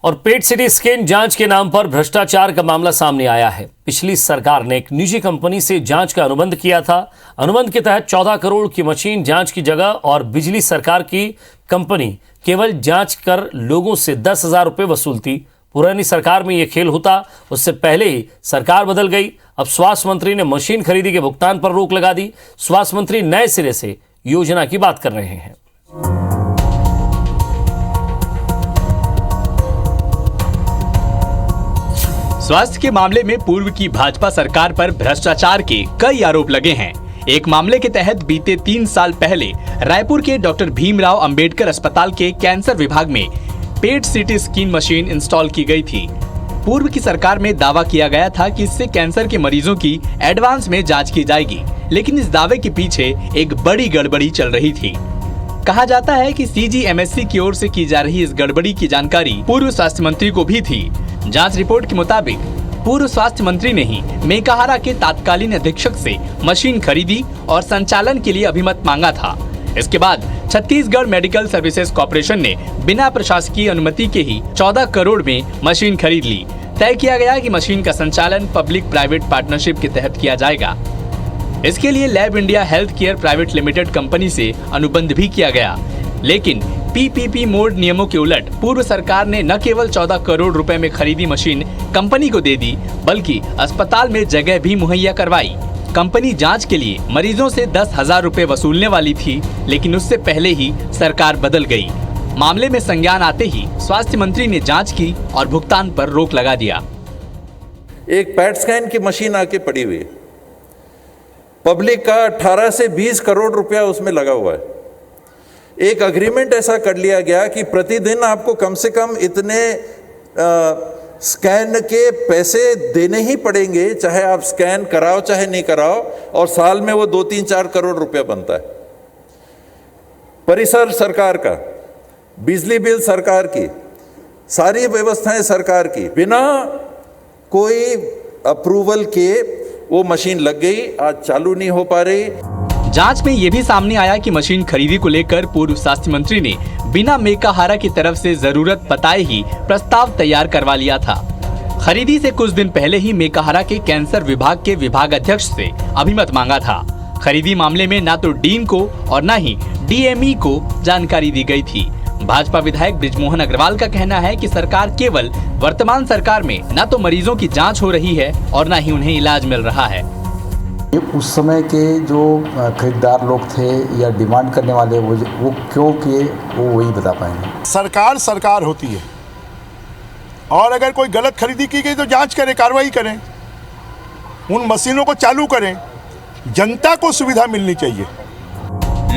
और PET CT scan जांच के नाम पर भ्रष्टाचार का मामला सामने आया है। पिछली सरकार ने एक निजी कंपनी से जांच का अनुबंध किया था। अनुबंध के तहत 14 करोड़ की मशीन जांच की जगह और बिजली सरकार की कंपनी केवल जांच कर लोगों से 10,000 रुपये वसूलती। पुरानी सरकार में यह खेल होता, उससे पहले ही सरकार बदल गई। अब स्वास्थ्य मंत्री ने मशीन खरीदी के भुगतान पर रोक लगा दी। स्वास्थ्य मंत्री नए सिरे से योजना की बात कर रहे हैं। स्वास्थ्य के मामले में पूर्व की भाजपा सरकार पर भ्रष्टाचार के कई आरोप लगे हैं। एक मामले के तहत बीते 3 साल पहले रायपुर के डॉक्टर भीमराव अंबेडकर अस्पताल के कैंसर विभाग में PET CT scan machine install की गई थी। पूर्व की सरकार में दावा किया गया था कि इससे कैंसर के मरीजों की एडवांस में जांच की जाएगी, लेकिन इस दावे के पीछे एक बड़ी गड़बड़ी चल रही थी। कहा जाता है कि CGMSC की ओर से की जा रही इस गड़बड़ी की जानकारी पूर्व स्वास्थ्य मंत्री को भी थी। जांच रिपोर्ट के मुताबिक पूर्व स्वास्थ्य मंत्री ने ही मेकाहारा के तत्कालीन अधीक्षक से मशीन खरीदी और संचालन के लिए अभिमत मांगा था। इसके बाद छत्तीसगढ़ मेडिकल सर्विसेज कॉर्पोरेशन ने बिना प्रशासकीय अनुमति के ही 14 करोड़ में मशीन खरीद ली। तय किया गया कि मशीन का संचालन पब्लिक प्राइवेट पार्टनरशिप के तहत किया जाएगा। इसके लिए lab India health care private limited company से अनुबंध भी किया गया, लेकिन PPP मोड नियमों के उलट पूर्व सरकार ने न केवल 14 करोड़ रुपए में खरीदी मशीन कंपनी को दे दी, बल्कि अस्पताल में जगह भी मुहैया करवाई। कंपनी जांच के लिए मरीजों से 10,000 रुपए वसूलने वाली थी, लेकिन उससे पहले ही सरकार बदल गई। मामले में संज्ञान आते ही स्वास्थ्य मंत्री ने जांच की और भुगतान पर रोक लगा दिया। एक पैट स्कैन की मशीन आके पड़ी हुई है, पब्लिक का 18 से 20 करोड़ रुपया उसमें लगा हुआ है। एक अग्रीमेंट ऐसा कर लिया गया कि प्रतिदिन आपको कम से कम इतने स्कैन के पैसे देने ही पड़ेंगे, चाहे आप स्कैन कराओ चाहे नहीं कराओ, और साल में वो 2-3-4 करोड़ रुपया बनता है। परिसर सरकार का, बिजली बिल सरकार की, सारी व्यवस्थाएं सरकार की, बिना कोई अप्रूवल के वो मशीन लग गई, आज चालू नहीं हो पा रही। जांच में ये भी सामने आया कि मशीन खरीदी को लेकर पूर्व स्वास्थ्य मंत्री ने बिना मेकाहारा की तरफ से जरूरत बताए ही प्रस्ताव तैयार करवा लिया था। खरीदी से कुछ दिन पहले ही मेकाहारा के कैंसर विभाग के विभागाध्यक्ष से अभिमत मांगा था। खरीदी मामले में न तो डीन को और न ही DME को जानकारी दी गई थी। भाजपा विधायक बृजमोहन अग्रवाल का कहना है कि सरकार केवल वर्तमान सरकार में न तो मरीजों की जांच हो रही है और न ही उन्हें इलाज मिल रहा है। उस समय के जो खरीदार लोग थे या डिमांड करने वाले वो क्यों किए, वो वही बता पाएंगे। सरकार होती है, और अगर कोई गलत खरीदी की गई तो जांच करें, कार्रवाई करें, उन मशीनों को चालू करें। जनता को सुविधा मिलनी चाहिए।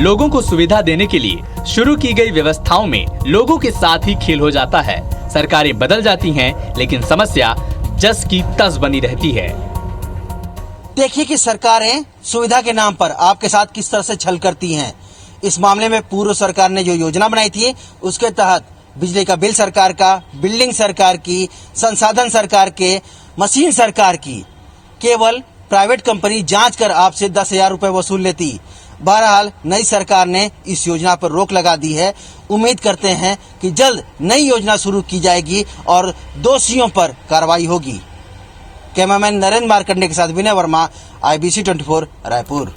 लोगों को सुविधा देने के लिए शुरू की गई व्यवस्थाओं में लोगों के साथ ही खेल हो जाता है। सरकारें बदल जाती हैं, लेकिन समस्या जस की तस बनी रहती है। देखिए कि सरकारें सुविधा के नाम पर आपके साथ किस तरह से छल करती हैं। इस मामले में पूर्व सरकार ने जो योजना बनाई थी, उसके तहत बिजली का बिल सरकार का, बिल्डिंग सरकार की, संसाधन सरकार के, मशीन सरकार की, केवल प्राइवेट कंपनी जांच कर आपसे 10,000 रुपए वसूल लेती। बहरहाल नई सरकार ने इस योजना पर रोक लगा दी है। उम्मीद करते हैं कि जल्द नई योजना शुरू की जाएगी और दोषियों पर कार्रवाई होगी। कैमरामैन नरेंद्र मार्कंडे के साथ विनय वर्मा, IBC 24 रायपुर।